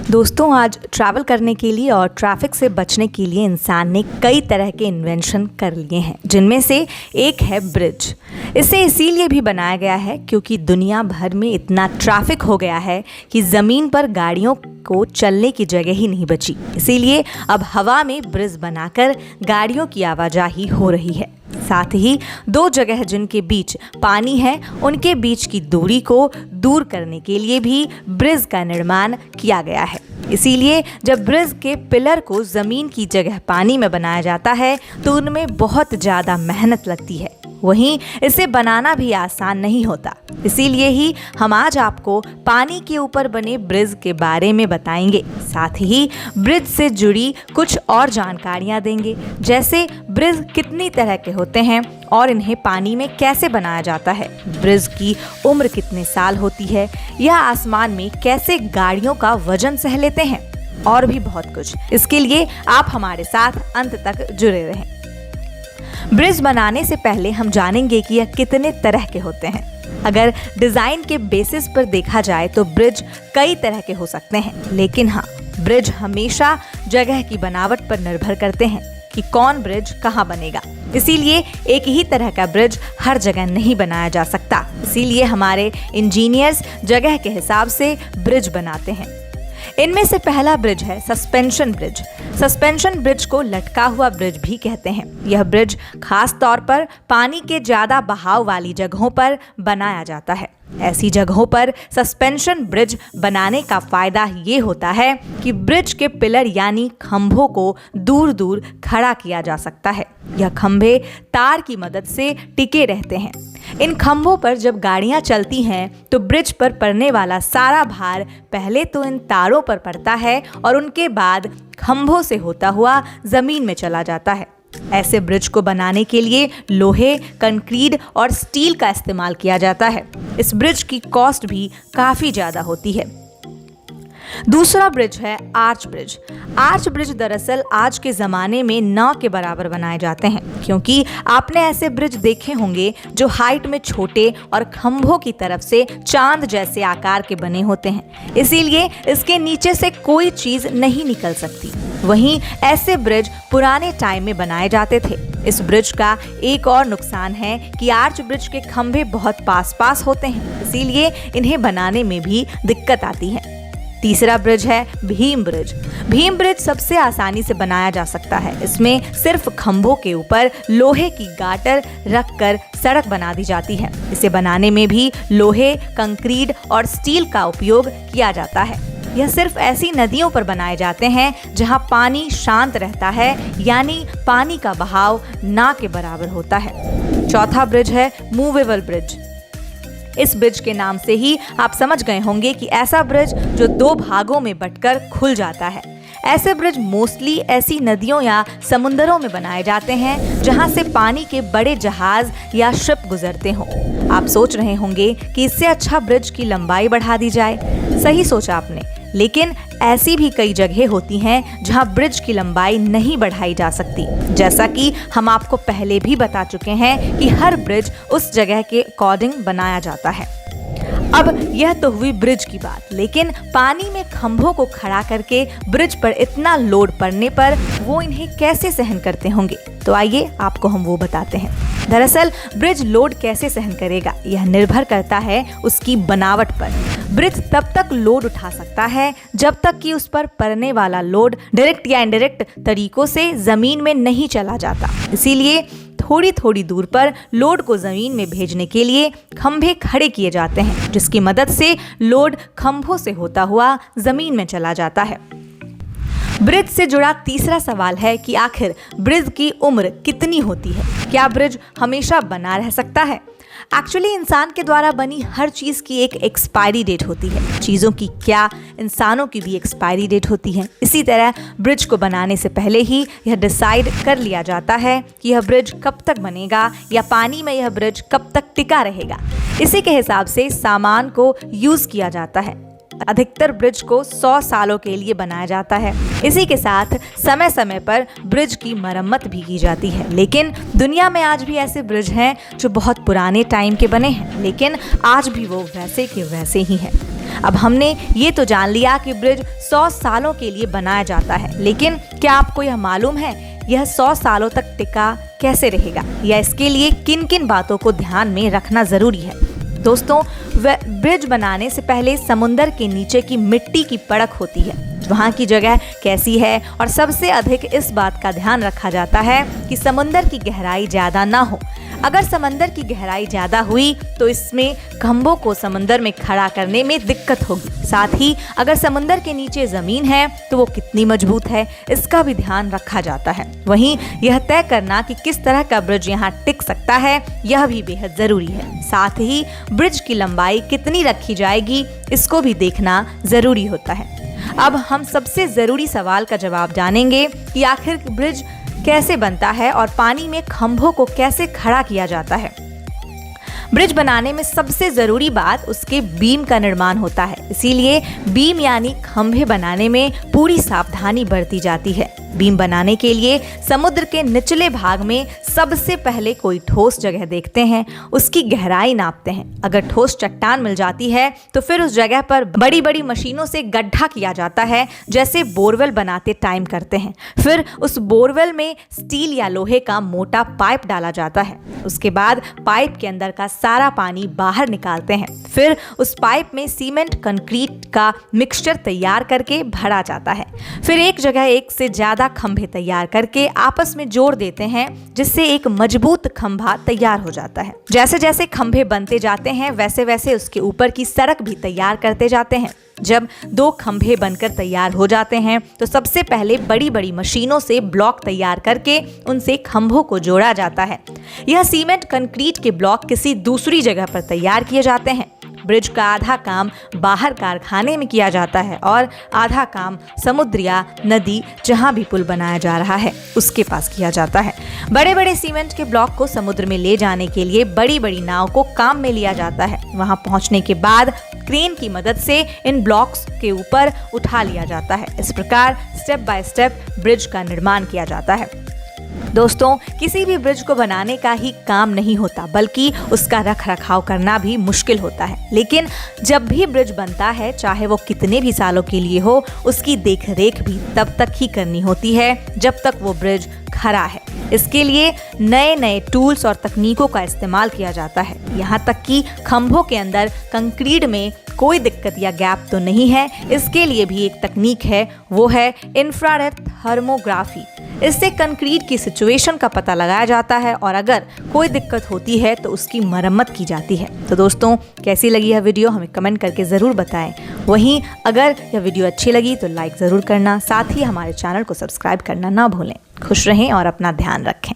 दोस्तों, आज ट्रैवल करने के लिए और ट्रैफिक से बचने के लिए इंसान ने कई तरह के इन्वेंशन कर लिए हैं, जिनमें से एक है ब्रिज। इसे इसीलिए भी बनाया गया है क्योंकि दुनिया भर में इतना ट्रैफिक हो गया है कि ज़मीन पर गाड़ियों को चलने की जगह ही नहीं बची। इसीलिए अब हवा में ब्रिज बनाकर गाड़ियों की आवाजाही हो रही है। साथ ही दो जगह जिनके बीच पानी है, उनके बीच की दूरी को दूर करने के लिए भी ब्रिज का निर्माण किया गया है। इसीलिए जब ब्रिज के पिलर को ज़मीन की जगह पानी में बनाया जाता है तो उनमें बहुत ज़्यादा मेहनत लगती है। वहीं इसे बनाना भी आसान नहीं होता। इसीलिए ही हम आज आपको पानी के ऊपर बने ब्रिज के बारे में बताएंगे। साथ ही ब्रिज से जुड़ी कुछ और जानकारियां देंगे, जैसे ब्रिज कितनी तरह के होते हैं और इन्हें पानी में कैसे बनाया जाता है, ब्रिज की उम्र कितने साल होती है, या आसमान में कैसे गाड़ियों का वजन सह लेते हैं, और भी बहुत कुछ। इसके लिए आप हमारे साथ अंत तक जुड़े रहें। ब्रिज बनाने से पहले हम जानेंगे कि यह कितने तरह के होते हैं। अगर डिज़ाइन के बेसिस पर देखा जाए तो ब्रिज कई तरह के हो सकते हैं, लेकिन हाँ, ब्रिज हमेशा जगह की बनावट पर निर्भर करते हैं कि कौन ब्रिज कहाँ बनेगा। इसीलिए एक ही तरह का ब्रिज हर जगह नहीं बनाया जा सकता। इसीलिए हमारे इंजीनियर्स जगह के हिसाब से ब्रिज बनाते हैं। इनमें से पहला ब्रिज है सस्पेंशन ब्रिज। सस्पेंशन ब्रिज को लटका हुआ ब्रिज भी कहते हैं। यह ब्रिज खास तौर पर पानी के ज्यादा बहाव वाली जगहों पर बनाया जाता है। ऐसी जगहों पर सस्पेंशन ब्रिज बनाने का फायदा ये होता है कि ब्रिज के पिलर यानी खंभों को दूर दूर खड़ा किया जा सकता है। यह खंभे तार की मदद से टिके रहते हैं। इन खंभों पर जब गाड़ियां चलती हैं तो ब्रिज पर पड़ने वाला सारा भार पहले तो इन तारों पर पड़ता है और उनके बाद खंभों से होता हुआ जमीन में चला जाता है। ऐसे ब्रिज को बनाने के लिए लोहे, कंक्रीट और स्टील का इस्तेमाल किया जाता है। इस ब्रिज की कॉस्ट भी काफ़ी ज़्यादा होती है। दूसरा ब्रिज है आर्च ब्रिज। आर्च ब्रिज दरअसल आज के ज़माने में नाव के बराबर बनाए जाते हैं, क्योंकि आपने ऐसे ब्रिज देखे होंगे जो हाइट में छोटे और खंभों की तरफ से चांद जैसे आकार के बने होते हैं। इसीलिए इसके नीचे से कोई चीज़ नहीं निकल सकती। वहीं ऐसे ब्रिज पुराने टाइम में बनाए जाते थे। इस ब्रिज का एक और नुकसान है कि आर्च ब्रिज के खंभे बहुत पास पास होते हैं, इसीलिए इन्हें बनाने में भी दिक्कत आती है। तीसरा ब्रिज है भीम ब्रिज। भीम ब्रिज सबसे आसानी से बनाया जा सकता है। इसमें सिर्फ खंभों के ऊपर लोहे की गाटर रखकर सड़क बना दी जाती है। इसे बनाने में भी लोहे, कंक्रीट और स्टील का उपयोग किया जाता है। यह सिर्फ ऐसी नदियों पर बनाए जाते हैं जहां पानी शांत रहता है, यानी पानी का बहाव ना के बराबर होता है। चौथा ब्रिज है मूवेबल ब्रिज। इस ब्रिज के नाम से ही आप समझ गए होंगे कि ऐसा ब्रिज जो दो भागों में बंटकर खुल जाता है। ऐसे ब्रिज मोस्टली ऐसी नदियों या समुद्रों में बनाए जाते हैं जहां से पानी के बड़े जहाज या शिप गुजरते हों। आप सोच रहे होंगे कि इससे अच्छा ब्रिज की लंबाई बढ़ा दी जाए। सही सोचा आपने, लेकिन ऐसी भी कई जगह होती हैं जहां ब्रिज की लंबाई नहीं बढ़ाई जा सकती। जैसा कि हम आपको पहले भी बता चुके हैं कि हर ब्रिज उस जगह के अकॉर्डिंग बनाया जाता है। अब यह तो हुई ब्रिज की बात, लेकिन पानी में खंभों को खड़ा करके ब्रिज पर इतना लोड पड़ने पर वो इन्हें कैसे सहन करते होंगे, तो आइए आपको हम वो बताते हैं। दरअसल ब्रिज लोड कैसे सहन करेगा यह निर्भर करता है उसकी बनावट पर। ब्रिज तब तक लोड उठा सकता है जब तक कि उस पर पड़ने वाला लोड डायरेक्ट या इनडायरेक्ट तरीकों से जमीन में नहीं चला जाता। इसीलिए थोड़ी थोड़ी दूर पर लोड को जमीन में भेजने के लिए खंभे खड़े किए जाते हैं, जिसकी मदद से लोड खंभों से होता हुआ जमीन में चला जाता है। ब्रिज से जुड़ा तीसरा सवाल है कि आखिर ब्रिज की उम्र कितनी होती है? क्या ब्रिज हमेशा बना रह सकता है? एक्चुअली इंसान के द्वारा बनी हर चीज़ की एक एक्सपायरी डेट होती है। चीज़ों की क्या, इंसानों की भी एक्सपायरी डेट होती है। इसी तरह ब्रिज को बनाने से पहले ही यह डिसाइड कर लिया जाता है कि यह ब्रिज कब तक बनेगा या पानी में यह ब्रिज कब तक टिका रहेगा। इसी के हिसाब से सामान को यूज़ किया जाता है। अधिकतर ब्रिज को 100 सालों के लिए बनाया जाता है। इसी के साथ समय समय पर ब्रिज की मरम्मत भी की जाती है। लेकिन दुनिया में आज भी ऐसे ब्रिज हैं जो बहुत पुराने टाइम के बने हैं, लेकिन आज भी वो वैसे के वैसे ही हैं। अब हमने ये तो जान लिया कि ब्रिज 100 सालों के लिए बनाया जाता है, लेकिन क्या आपको यह मालूम है यह 100 सालों तक टिका कैसे रहेगा, या इसके लिए किन किन बातों को ध्यान में रखना जरूरी है? दोस्तों, ब्रिज बनाने से पहले समुंदर के नीचे की मिट्टी की परख होती है। वहाँ की जगह कैसी है, और सबसे अधिक इस बात का ध्यान रखा जाता है कि समुंदर की गहराई ज़्यादा ना हो। अगर समंदर की गहराई ज़्यादा हुई तो इसमें खंभों को समंदर में खड़ा करने में दिक्कत होगी। साथ ही अगर समंदर के नीचे ज़मीन है तो वो कितनी मजबूत है, इसका भी ध्यान रखा जाता है। वहीं यह तय करना कि किस तरह का ब्रिज यहाँ टिक सकता है, यह भी बेहद ज़रूरी है। साथ ही ब्रिज की लंबाई कितनी रखी जाएगी, इसको भी देखना ज़रूरी होता है। अब हम सबसे ज़रूरी सवाल का जवाब जानेंगे कि आखिर ब्रिज कैसे बनता है और पानी में खंभों को कैसे खड़ा किया जाता है। ब्रिज बनाने में सबसे ज़रूरी बात उसके बीम का निर्माण होता है। इसीलिए बीम यानी खंभे बनाने में पूरी सावधानी बरती जाती है। बीम बनाने के लिए समुद्र के निचले भाग में सबसे पहले कोई ठोस जगह देखते हैं, उसकी गहराई नापते हैं। अगर ठोस चट्टान मिल जाती है तो फिर उस जगह पर बड़ी बड़ी मशीनों से गड्ढा किया जाता है, जैसे बोरवेल बनाते टाइम करते हैं। फिर उस बोरवेल में स्टील या लोहे का मोटा पाइप डाला जाता है। उसके बाद पाइप के अंदर का सारा पानी बाहर निकालते हैं। फिर उस पाइप में सीमेंट कंक्रीट का मिक्सचर तैयार करके भरा जाता है। फिर एक जगह एक से ज़्यादा खंभे तैयार करके आपस में जोड़ देते हैं, जिससे एक मजबूत खंभा तैयार हो जाता है। जैसे जैसे खंभे बनते जाते हैं वैसे वैसे उसके ऊपर की सड़क भी तैयार करते जाते हैं। जब 2 खंभे बनकर तैयार हो जाते हैं तो सबसे पहले बड़ी बड़ी मशीनों से ब्लॉक तैयार करके उनसे खंभों को जोड़ा जाता है। यह सीमेंट कंक्रीट के ब्लॉक किसी दूसरी जगह पर तैयार किए जाते हैं। ब्रिज का आधा काम बाहर कारखाने में किया जाता है और आधा काम समुद्र या नदी, जहां भी पुल बनाया जा रहा है, उसके पास किया जाता है। बड़े बड़े सीमेंट के ब्लॉक को समुद्र में ले जाने के लिए बड़ी बड़ी नाव को काम में लिया जाता है। वहां पहुंचने के बाद क्रेन की मदद से इन ब्लॉक्स के ऊपर उठा लिया जाता है। इस प्रकार स्टेप बाय स्टेप ब्रिज का निर्माण किया जाता है। दोस्तों, किसी भी ब्रिज को बनाने का ही काम नहीं होता, बल्कि उसका रख रखाव करना भी मुश्किल होता है। लेकिन जब भी ब्रिज बनता है, चाहे वो कितने भी सालों के लिए हो, उसकी देखरेख भी तब तक ही करनी होती है जब तक वो ब्रिज खड़ा है। इसके लिए नए नए टूल्स और तकनीकों का इस्तेमाल किया जाता है। यहाँ तक कि खंभों के अंदर कंक्रीट में कोई दिक्कत या गैप तो नहीं है, इसके लिए भी एक तकनीक है, वो है इंफ्रारेड थर्मोग्राफी। इससे कंक्रीट की सिचुएशन का पता लगाया जाता है और अगर कोई दिक्कत होती है तो उसकी मरम्मत की जाती है। तो दोस्तों, कैसी लगी यह वीडियो हमें कमेंट करके ज़रूर बताएं। वहीं अगर यह वीडियो अच्छी लगी तो लाइक ज़रूर करना, साथ ही हमारे चैनल को सब्सक्राइब करना ना भूलें। खुश रहें और अपना ध्यान रखें।